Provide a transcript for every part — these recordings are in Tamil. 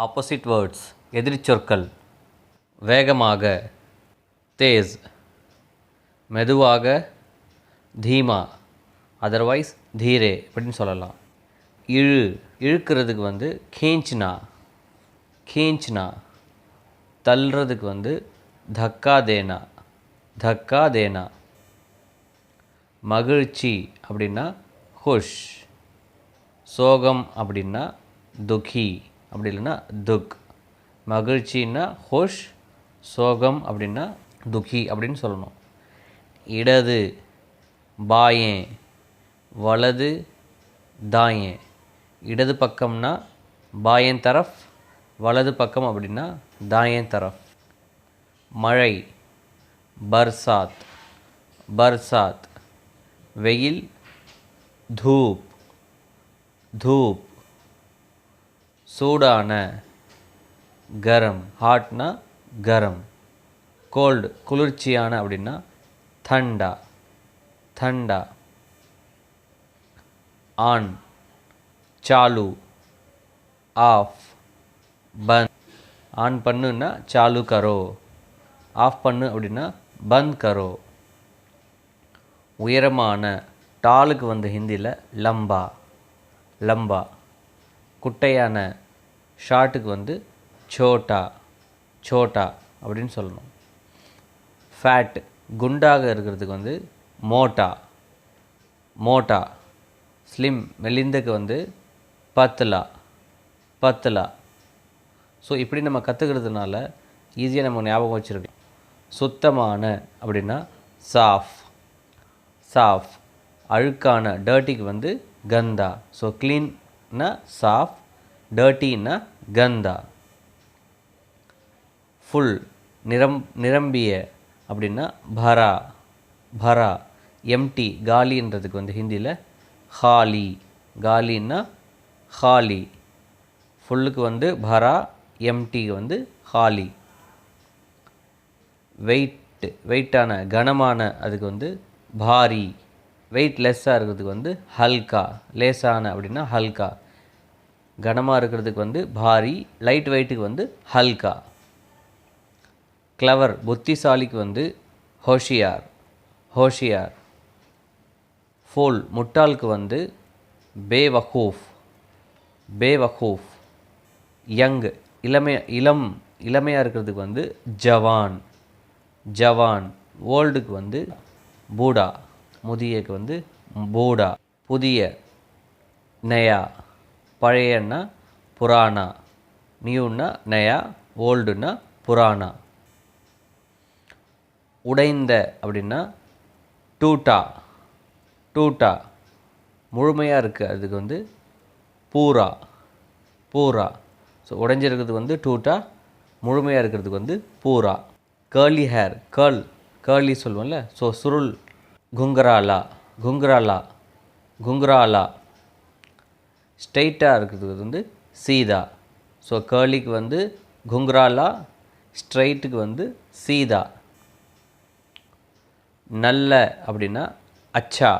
ஆப்போசிட் வேர்ட்ஸ் எதிர்ச்சொற்கள் வேகமாக தேஸ், மெதுவாக தீமா, அதர்வைஸ் தீரே அப்படின்னு சொல்லலாம். இழுக்கிறதுக்கு கேஞ்ச்னா கேஞ்ச்னா, தள்ளுறதுக்கு தக்கா தேனா தக்கா தேனா. மகிழ்ச்சி அப்படின்னா ஹுஷ், சோகம் அப்படின்னா துக்கி அப்படி இல்லைன்னா துக். மகிழ்ச்சின்னா ஹுஷ், சோகம் அப்படின்னா துக்கி அப்படின்னு சொல்லணும். இடது பாயேன், வலது தாயேன். இடது பக்கம்னா பாயேன் தரஃப், வலது பக்கம் அப்படின்னா தாயேன் தரஃப். மழை பர்சாத் பர்சாத். வெயில் தூப் தூப். சூடான கரம், ஹாட்னா கரம். கோல்டு குளிர்ச்சியான அப்படின்னா தண்டா தண்டா. ஆன் சாலு, ஆஃப் பந்த். ஆன் பண்ணுன்னா சாலு கரோ, ஆஃப் பண்ணு அப்படின்னா பந்த் கரோ. உயரமான டாலுக்கு ஹிந்தியில் லம்பா லம்பா. குட்டையான ஷார்ட்டுக்கு சோட்டா சோட்டா அப்படின்னு சொல்லணும். ஃபேட் குண்டாக இருக்கிறதுக்கு மோட்டா மோட்டா. ஸ்லிம் மெலிந்தக்கு பத்லா பத்லா. ஸோ இப்படி நம்ம கற்றுக்கிறதுனால ஈஸியாக நம்ம ஞாபகம் வச்சுருக்கோம். சுத்தமான அப்படின்னா சாஃப் சாஃப். அழுக்கான டர்ட்டிக்கு கந்தா. ஸோ க்ளீன்னா சாஃப், டர்ட்டின்னா கந்தா. ஃபுல் நிரம்பிய அப்படின்னா பரா பரா. எம்டி காலின்றதுக்கு ஹிந்தியில் ஹாலி, காலின்னா ஹாலி. ஃபுல்லுக்கு பரா, எம்டிக்கு ஹாலி. வெயிட்டான கனமான அதுக்கு பாரி. வெயிட் லெஸ்ஸாக இருக்கிறதுக்கு ஹல்கா. லேசான அப்படின்னா ஹல்கா. கனமாக இருக்கிறதுக்கு Pari, light வெயிட்டுக்கு ஹல்கா. Clever புத்திசாலிக்கு Hoshiyar Hoshiyar. ஃபோல் முட்டாளுக்கு பேவகூஃப் பேவகூஃப். Young இளமையாக இருக்கிறதுக்கு ஜவான் ஜவான். ஓல்டுக்கு பூடா, முதியக்கு பூடா. புதிய நயா, பழையன்னா புராணா. நியூன்னா நயா, ஓல்டுன்னா புராணா. உடைந்த அப்படின்னா டூட்டா டூட்டா. முழுமையாக இருக்குது அதுக்கு பூரா பூரா. ஸோ உடைஞ்சிருக்கிறது டூட்டா, முழுமையாக இருக்கிறதுக்கு பூரா. கேர்லி ஹேர், கேர்லி சொல்லுவோம்ல. ஸோ சுருள் குங்கராலா குங்கராலா குங்கராலா. ஸ்ட்ரெயிட்டாக இருக்கிறதுக்கு சீதா. ஸோ கேர்லிக்கு குங்கராலா, ஸ்ட்ரைட்டுக்கு சீதா. நல்ல அப்படின்னா அச்சா,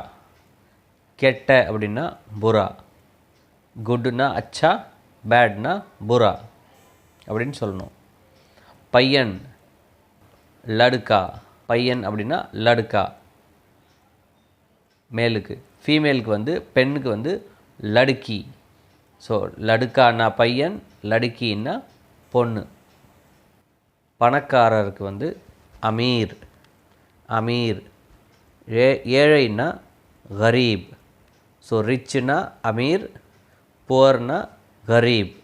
கெட்ட அப்படின்னா புரா. குட்னா அச்சா, பேட்னா புரா அப்படின்னு சொல்லணும். பையன் லடுக்கா, பையன் அப்படின்னா லடுக்கா மேலுக்கு. ஃபீமேலுக்கு பெண்ணுக்கு லடுக்கி. ஸோ லடுக்கான்னா பையன், லடுக்கின்னா பொண்ணு. பணக்காரருக்கு அமீர் அமீர். ஏழைன்னா கரீப். ஸோ ரிச்னா அமீர், புவர்னா கரீப்.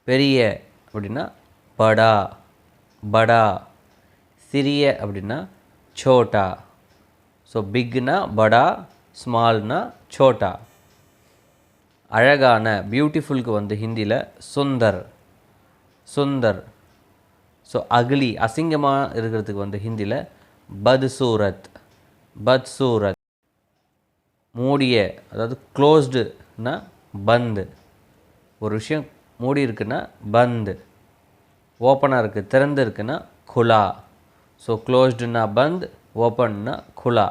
பெரிய அப்படின்னா படா படா. சிறிய அப்படின்னா சோட்டா. ஸோ பிக்னா படா, ஸ்மால்னா சோட்டா. அழகான பியூட்டிஃபுல்க்கு ஹிந்தியில் சுந்தர் சுந்தர். ஸோ அகிலி அசிங்கமாக இருக்கிறதுக்கு ஹிந்தியில் பத்சூரத் பத்சூரத். மூடிய அதாவது க்ளோஸ்டுனா பந்து. ஒரு விஷயம் மூடி இருக்குன்னா பந்து. ஓப்பனாக இருக்குது, திறந்து இருக்குன்னா குலா. ஸோ க்ளோஸ்டுனா பந்த், ஓப்பன்னா குலா.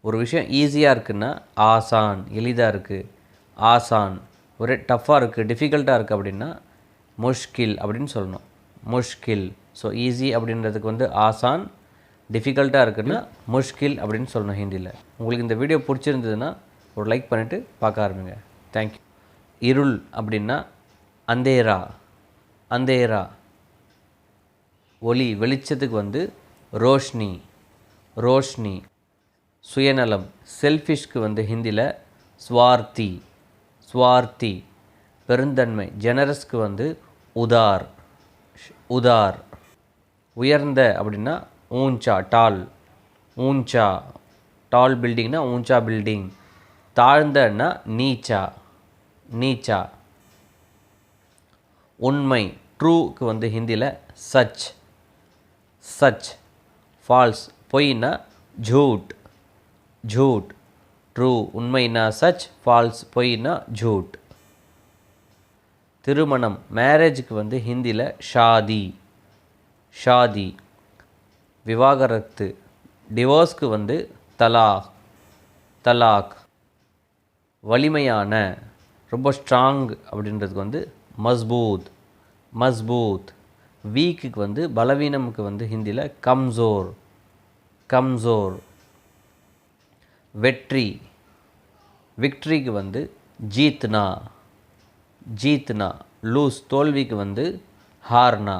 ஒரு விஷயம் ஈஸியாக இருக்குன்னா ஆசான், எளிதாக இருக்குது ஆசான். ஒரே டஃப்பாக இருக்குது, டிஃபிகல்ட்டாக இருக்குது அப்படின்னா முஷ்கில் அப்படின்னு சொல்லணும். முஷ்கில். ஸோ ஈஸி அப்படின்றதுக்கு வந்து ஆசான், டிஃபிகல்ட்டாக இருக்குன்னா முஷ்கில் அப்படின்னு சொல்லணும் ஹிந்தியில். உங்களுக்கு இந்த வீடியோ பிடிச்சிருந்ததுன்னா ஒரு லைக் பண்ணிவிட்டு பார்க்க ஆரம்பிங்க. தேங்க்யூ. இருள் அப்படின்னா அந்தேரா. அந்தேரா. ஒளி, வெளிச்சத்துக்கு வந்து ரோஷ்னி. ரோஷ்னி. சுயநலம், செல்ஃபிஷ்க்கு வந்து ஹிந்தியில் ஸ்வார்த்தி. ஸ்வார்த்தி. பெருந்தன்மை, ஜெனரஸ்க்கு வந்து உதார். உதார். உயர்ந்த அப்படின்னா ஊஞ்சா, டால். ஊஞ்சா. டால் பில்டிங்னா ஊஞ்சா பில்டிங். தாழ்ந்தன்னா நீச்சா. நீச்சா. உண்மை, ட்ரூக்கு வந்து ஹிந்தியில் சச். சச். ஃபால்ஸ், பொய்னா ஜூட். ஜூட். ட்ரூ உண்மைனா சச், ஃபால்ஸ் பொய்னா ஜூட். திருமணம், மேரேஜுக்கு வந்து ஹிந்தியில் ஷாதி. ஷாதி. விவாகரத்து, டிவோர்ஸ்க்கு வந்து தலாக். தலாக். வலிமையான, ரொம்ப ஸ்ட்ராங் அப்படின்றதுக்கு வந்து மஸ்பூத். மஸ்பூத். வீக்குக்கு வந்து பலவீனமுக்கு வந்து ஹிந்தியில் கம்சோர். கம்சோர். வெற்றி, விக்ட்ரிக்கு வந்து ஜீத்னா. ஜீத்னா. லூஸ், தோல்விக்கு வந்து ஹார்னா.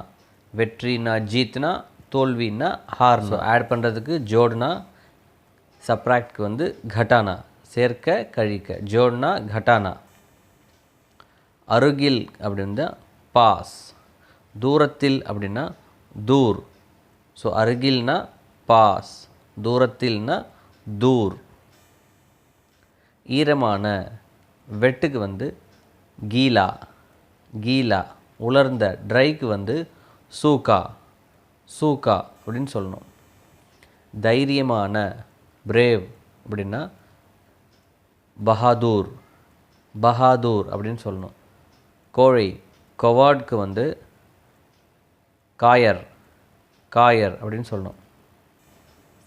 வெற்றினா ஜீத்னா, தோல்வின்னா ஹார்னா. ஆட் பண்ணுறதுக்கு ஜோட்னா, சப்ராக்ட்க்கு வந்து கட்டானா. சேர்க்க கழிக்க, ஜோட்னா கட்டானா. அருகில் அப்படின்னா பாஸ். தூரத்தில் அப்படின்னா தூர். ஸோ அருகில்னா பாஸ், தூரத்தில்னா தூர். ஈரமான, வெட்டுக்கு வந்து கீலா. கீலா. உலர்ந்த, ட்ரைக்கு வந்து சூக்கா. சூக்கா அப்படின்னு சொல்லணும். தைரியமான, பிரேவ் அப்படின்னா பஹாதூர். பஹாதூர் அப்படின்னு சொல்லணும். கோழை, கொவார்டுக்கு வந்து காயர். காயர் அப்படின்னு சொல்லணும்.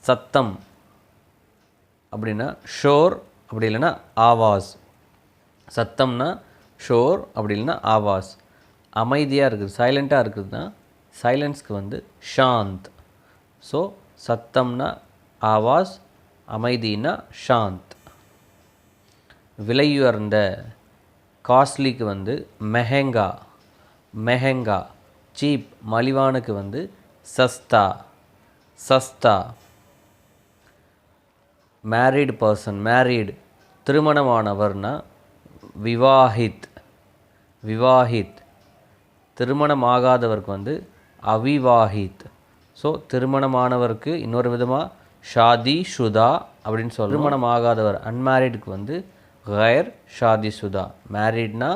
சத்தம் அப்படின்னா ஷோர், அப்படி இல்லைன்னா ஆவாஸ். சத்தம்னா ஷோர், அப்படி இல்லைன்னா ஆவாஸ். அமைதியாக இருக்குது, சைலண்ட்டாக இருக்குதுன்னா சைலன்ஸ்க்கு வந்து ஷாந்த். ஸோ சத்தம்னா ஆவாஸ், அமைதினா ஷாந்த். விலையுயர்ந்த, காஸ்ட்லிக்கு வந்து மெஹங்கா. மெஹங்கா. சீப், மலிவானுக்கு வந்து சஸ்தா. சஸ்தா. மேரீடு பர்சன், மேரீடு திருமணமானவர்னா விவாஹித். விவாஹித். திருமணமாகாதவருக்கு வந்து அவிவாஹித். ஸோ திருமணமானவருக்கு இன்னொரு விதமாக ஷாதி ஷுதா அப்படின்னு சொல்லணும். திருமணமாகாதவர் அன்மேரிடுக்கு வந்து கைர் ஷாதி சுதா. மேரிட்னா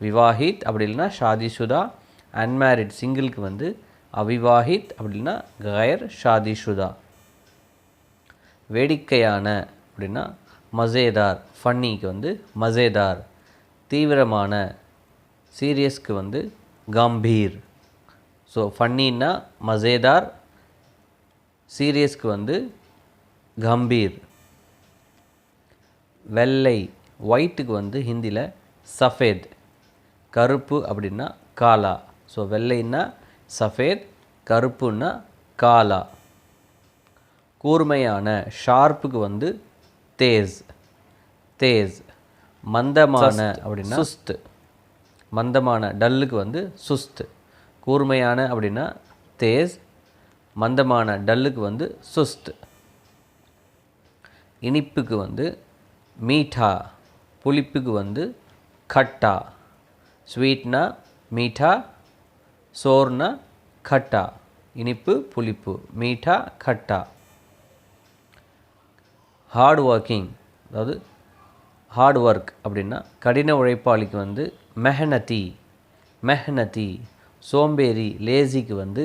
விவாஹித், அப்படி இல்லைன்னா ஷாதி சுதா. அன்மேரிட் சிங்கிளுக்கு வந்து அவிவாஹித், அப்படின்னா கைர் ஷாதி சுதா. வேடிக்கையான அப்படின்னா மசேதார். ஃபன்னிக்கு வந்து மசேதார். தீவிரமான, சீரியஸ்க்கு வந்து கம்பீர். ஸோ ஃபன்னின்னா மசேதார், சீரியஸ்க்கு வந்து கம்பீர். வெள்ளை, ஒயிட்டுக்கு வந்து ஹிந்தியில் சஃபேத். கருப்பு அப்படின்னா காலா. ஸோ வெள்ளைன்னா சஃபேத், கருப்புன்னா காலா. கூர்மையான, ஷார்ப்புக்கு வந்து தேஸ். தேஸ். மந்தமான அப்படின்னா சுஸ்த். மந்தமான, டல்லுக்கு வந்து சுஸ்த். கூர்மையான அப்படின்னா தேஸ், மந்தமான டல்லுக்கு வந்து சுஸ்த். இனிப்புக்கு வந்து மீட்டா, புளிப்புக்கு வந்து கட்டா. ஸ்வீட்னா மீட்டா, சோர்னா கட்டா. இனிப்பு, புளிப்பு. மீட்டா, கட்டா. ஹார்ட் ஒர்க்கிங், அதாவது ஹார்ட் ஒர்க் அப்படின்னா கடின உழைப்பாளிக்கு வந்து மெஹனதி. மெஹனதி. சோம்பேறி, லேசிக்கு வந்து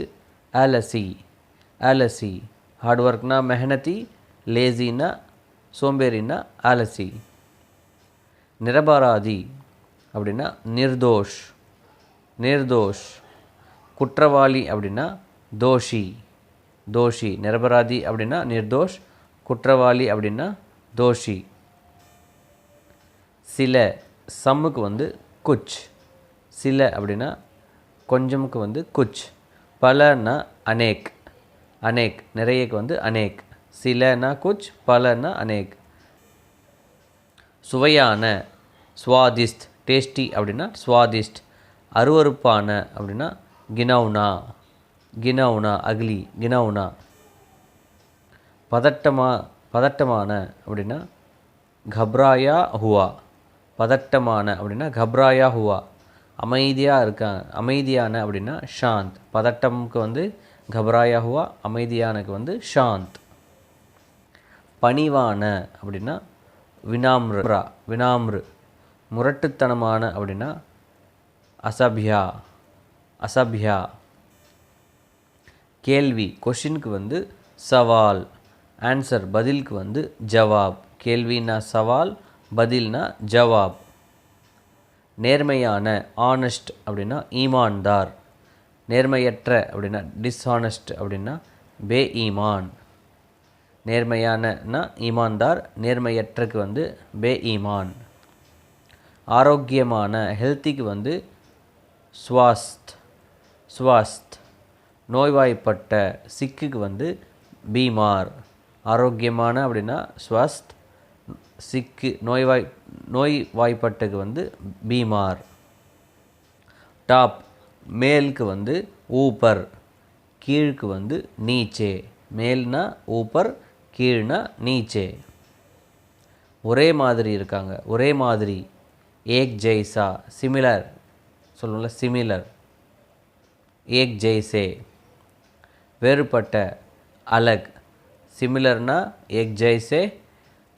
ஆலசி. ஆலசி. ஹார்ட் ஒர்க்னா மெஹனதி, லேசினா சோம்பேறினா ஆலசி. நிரபராதி அப்படின்னா நிர்தோஷ். நிர்தோஷ். குற்றவாளி அப்படின்னா தோஷி. தோஷி. நிரபராதி அப்படின்னா நிர்தோஷ், குற்றவாளி அப்படின்னா தோஷி. சில, சம்முக்கு வந்து குச். சில அப்படின்னா கொஞ்சமுக்கு வந்து குச். பலன்னா அனேக். அனேக் நிறையக்கு வந்து அனேக். சிலனா குச், பலனா அனேக். சுவையான ஸ்வாதிஸ்ட். டேஸ்டி அப்படின்னா ஸ்வாதிஸ்ட். அருவருப்பான அப்படின்னா கினௌனா. கினௌனா அக்லி, கினௌனா. பதட்டமான அப்படின்னா கப்ராயா ஹுவா. பதட்டமான அப்படின்னா கப்ராயா ஹுவா. அமைதியான அப்படின்னா ஷாந்த். பதட்டமுக்கு வந்து கப்ராயா ஹுவா, அமைதியானக்கு வந்து ஷாந்த். பணிவான அப்படின்னா வினாம்ரா, வினாம்ரு. முரட்டுத்தனமான அப்படின்னா அசபியா, அசபியா. கேள்வி கொஷினுக்கு வந்து சவால். ஆன்சர் பதிலுக்கு வந்து ஜவாப். கேள்வினா சவால், பதில்னா ஜவாப். நேர்மையான ஆனஸ்ட் அப்படின்னா ஈமான்தார். நேர்மையற்ற அப்படின்னா டிஸ்ஹானஸ்ட் அப்படின்னா பே ஈமான். நேர்மையானனா ஈமான்தார், நேர்மையற்றக்கு வந்து பே ஈமான். ஆரோக்கியமான ஹெல்த்திக்கு வந்து ஸ்வாஸ்த், ஸ்வாஸ்த். நோய்வாய்ப்பட்ட சிக்குக்கு வந்து பீமார். ஆரோக்கியமான அப்படின்னா ஸ்வஸ்த், சிக்கு நோய்வாய்ப்பட்டக்கு வந்து பீமார். டாப் மேலுக்கு வந்து ஊப்பர், கீழுக்கு வந்து நீச்சே. மேல்னா ஊப்பர், கீழ்னா நீச்சே. ஒரே மாதிரி இருக்காங்க, ஒரே மாதிரி. ஏக் ஜெய்சா, சிமிலர் சொல்லுவோம்ல, சிமிலர். ஏக் ஜெய்சே. வேறுபட்ட அலக். சிமிலர்னா ஏக் ஜெய்சே,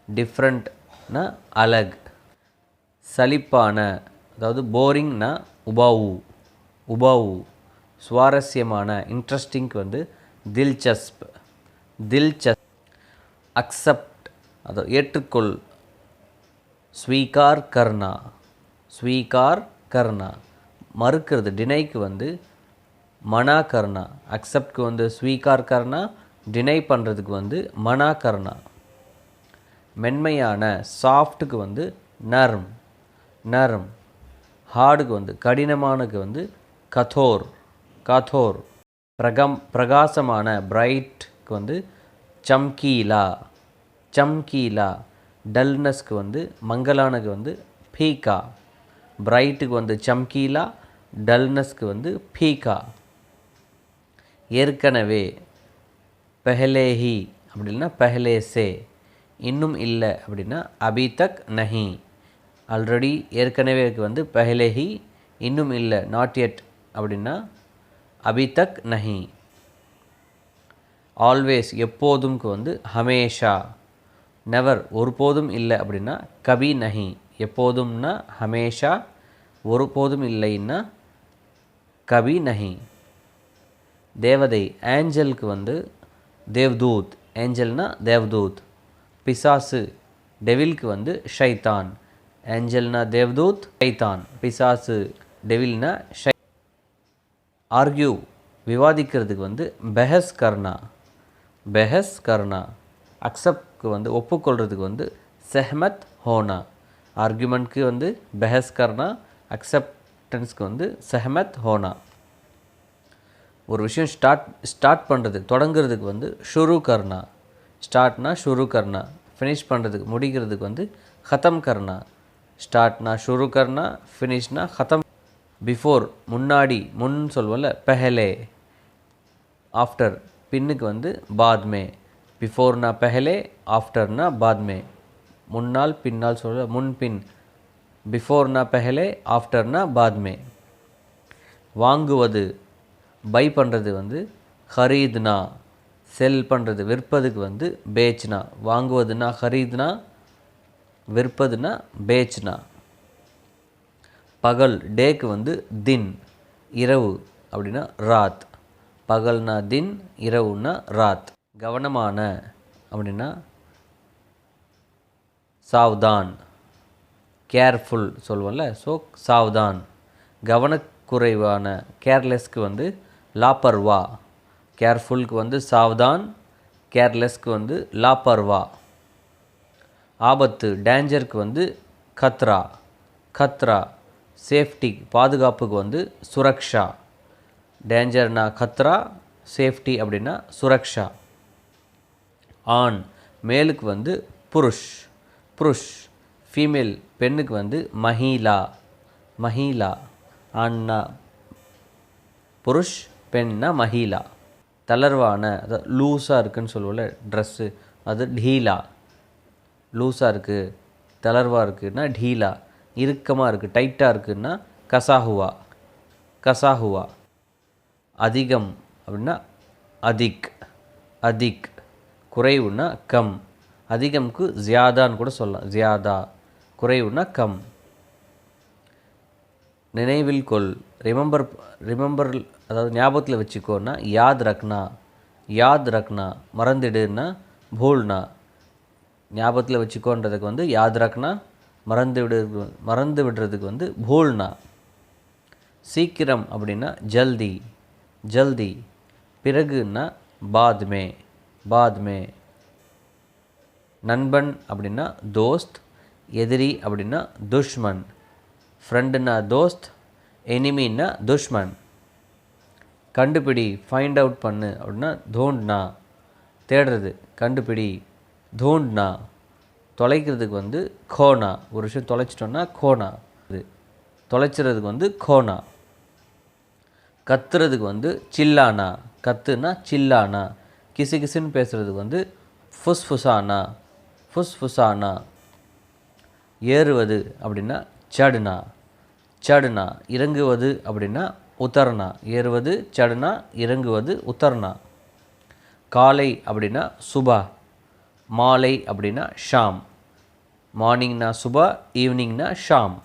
டிஃப்ரெண்ட்னா அலக். சலிப்பான அதாவது போரிங்னா உபாவு, உபாவு. சுவாரஸ்யமான இன்ட்ரெஸ்டிங்க்கு வந்து தில்சஸ்ப், தில்சஸ்ப். அக்செப்ட் அதாவது ஏற்றுக்கொள். ஸ்வீகார் கர்னா, ஸ்வீகார் கர்னா. மறுக்கிறது டினைக்கு வந்து மனா கர்னா. அக்செப்ட்க்கு வந்து ஸ்வீகார் கர்னா, டினை பண்ணுறதுக்கு வந்து மனா கர்னா. மென்மையான சாஃப்ட்டுக்கு வந்து நர்ம், நர்ம். ஹார்டுக்கு வந்து கடினமானக்கு வந்து கதோர், கதோர். பிரகாசமான பிரைட்க்கு வந்து சம்கீலா, சம்கீலா. டல்னஸ்க்கு வந்து மங்கலானுக்கு வந்து பீகா. பிரைட்டுக்கு வந்து சம்கீலா, டல்னஸ்க்கு வந்து பீகா. ஏற்கனவே பெஹலேஹி அப்படின்னா பெஹலே சே. இன்னும் இல்லை அப்படின்னா அபி தக் நஹி. ஆல்ரெடி ஏற்கனவேக்கு வந்து பெஹலேஹி, இன்னும் இல்லை நாட் எட் அப்படின்னா அபி தக் நஹி. ஆல்வேஸ் எப்போதும்க்கு வந்து ஹமேஷா. நெவர் ஒருபோதும் இல்லை அப்படின்னா கபி நஹி. எப்போதும்னா ஹமேஷா, ஒருபோதும் இல்லைன்னா கபி நஹி. தேவதை ஏஞ்சலுக்கு வந்து தேவ்தூத். ஏஞ்சல்னா தேவ்தூத். பிசாசு டெவிலுக்கு வந்து ஷைத்தான். ஏஞ்சல்னா தேவ்தூத், ஷைத்தான் பிசாசு. டெவில்னா ஷை. ஆர்கியூ விவாதிக்கிறதுக்கு வந்து பெஹஸ் கர்னா, பெஹஸ் கர்னா. அக்செப்ட்க்கு வந்து ஒப்புக்கொள்கிறதுக்கு வந்து செஹ்மத் ஹோனா. ஆர்கியூமெண்ட்க்கு வந்து பெஹஸ் கர்னா, அக்செப்டன்ஸ்க்கு வந்து செஹ்மத் ஹோனா. ஒரு விஷயம் ஸ்டார்ட் பண்ணுறதுக்கு தொடங்குறதுக்கு வந்து ஷுரு கர்னா. ஸ்டார்ட்னா ஷுரு கர்னா. ஃபினிஷ் பண்ணுறதுக்கு முடிக்கிறதுக்கு வந்து ஹத்தம் கர்னா. ஸ்டார்ட்னா ஷுரு கர்னா, ஃபினிஷ்னா ஹத்தம். பிஃபோர் முன்னாடி, முன் சொல்வோம்ல பெஹலே. ஆஃப்டர் பின்னுக்கு வந்து பாத்மே. பிஃபோர்னா பெஹலே, ஆஃப்டர்னா பாத்மே. முன்னால் பின்னால் சொல்ல முன்பின். பிஃபோர்னா பெஹலே, ஆஃப்டர்னா பாத்மே. வாங்குவது பை பண்ணுறது வந்து ஹரீத்னா. செல் பண்ணுறது விற்பதுக்கு வந்து பேச்னா. வாங்குவதுனா ஹரீத்னா, விற்பதுனா பேச்னா. பகல் டேக்கு வந்து தின். இரவு அப்படின்னா ராத். பகல்னா தின், இரவுனா ராத். கவனமான அப்படின்னா சாவ்தான். கேர்ஃபுல் சொல்லுவோம்ல, ஸோ சாவ்தான். கவனக்குறைவான கேர்லெஸ்க்கு வந்து லாப்பர்வா. கேர்ஃபுல்க்கு வந்து சாவ்தான், கேர்லெஸ்க்கு வந்து லாப்பர்வா. ஆபத்து டேஞ்சருக்கு வந்து கத்ரா, கத்ரா. சேஃப்டி பாதுகாப்புக்கு வந்து சுரக்ஷா. டேஞ்சர்னா கத்ரா, சேஃப்டி அப்படின்னா சுரக்ஷா. ஆண் மேலுக்கு வந்து புருஷ், புருஷ். ஃபீமேல் பெண்ணுக்கு வந்து மஹீலா, மஹீலா. ஆண்னா புருஷ், பெண்ணா மஹீலா. தளர்வான அதாவது லூஸாக இருக்குதுன்னு சொல்லுவோம்ல ட்ரெஸ்ஸு, அது ढीला. லூஸாக இருக்குது, தளர்வாக இருக்குதுன்னா ढीला. இறுக்கமாக இருக்குது, டைட்டாக இருக்குதுன்னா கசாஹுவா, கசாஹுவா. அதிகம் அப்படின்னா அதிக், அதிக். குறைவுன்னா கம். அதிகம்க்கு ஜியாதான்னு கூட சொல்லலாம், ஜியாதா. குறைவுன்னா கம். நினைவில் கொள், ரிமெம்பர், ரிமெம்பர் அதாவது ஞாபகத்தில் வச்சுக்கோன்னா யாத் ரக்னா, யாத் ரக்னா. மறந்துடுன்னா பூல்னா. ஞாபகத்தில் வச்சுக்கோன்றதுக்கு வந்து யாத் ரக்னா, மறந்து விடுறதுக்கு வந்து பூல்னா. சீக்கிரம் அப்படின்னா ஜல்தி, ஜல்தி. பிறகுன்னா பாத்மே, பாத்மே. நண்பன் அப்படின்னா தோஸ்த், எதிரி அப்படின்னா துஷ்மன். ஃப்ரெண்டுன்னா தோஸ்த், எனிமின்னா துஷ்மன். கண்டுபிடி, ஃபைண்ட் அவுட் பண்ணு அப்படின்னா தோண்ட்னா, தேடுறது. கண்டுபிடி, தோண்ட்னா. தொலைக்கிறதுக்கு வந்து கோனா. ஒரு விஷயம் தொலைச்சிட்டோன்னா கோனா. இது தொலைச்சிறதுக்கு வந்து கோனா. கத்துறதுக்கு வந்து சில்லானா, கத்துனா சில்லானா. கிசு கிசுன்னு பேசுகிறதுக்கு வந்து ஃபுஸ்ஃபுசானா, ஃபுஸ்ஃபுசானா. ஏறுவது அப்படின்னா சடுனா, சடுனா. இறங்குவது அப்படின்னா உத்தரனா. ஏறுவது சடுனா, இறங்குவது உத்தரனா. காலை அப்படின்னா சுபா, மாலை அப்படின்னா ஷாம். மார்னிங்னா சுபா, ஈவினிங்னா ஷாம்.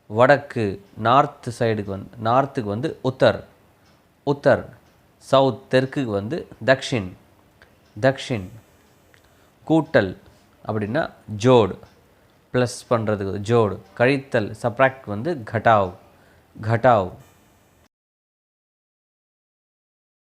வடக்கு நார்த் சைடுக்கு வந்து, நார்த்துக்கு வந்து உத்தர், உத்தர். சவுத் தெற்குக்கு வந்து தக்ஷின், தக்ஷின். கூட்டல் அப்படின்னா ஜோடு, ப்ளஸ் பண்ணுறதுக்கு ஜோடு. கழித்தல் சப்ராக்ட் வந்து கட்டாவ், கட்டாவ்.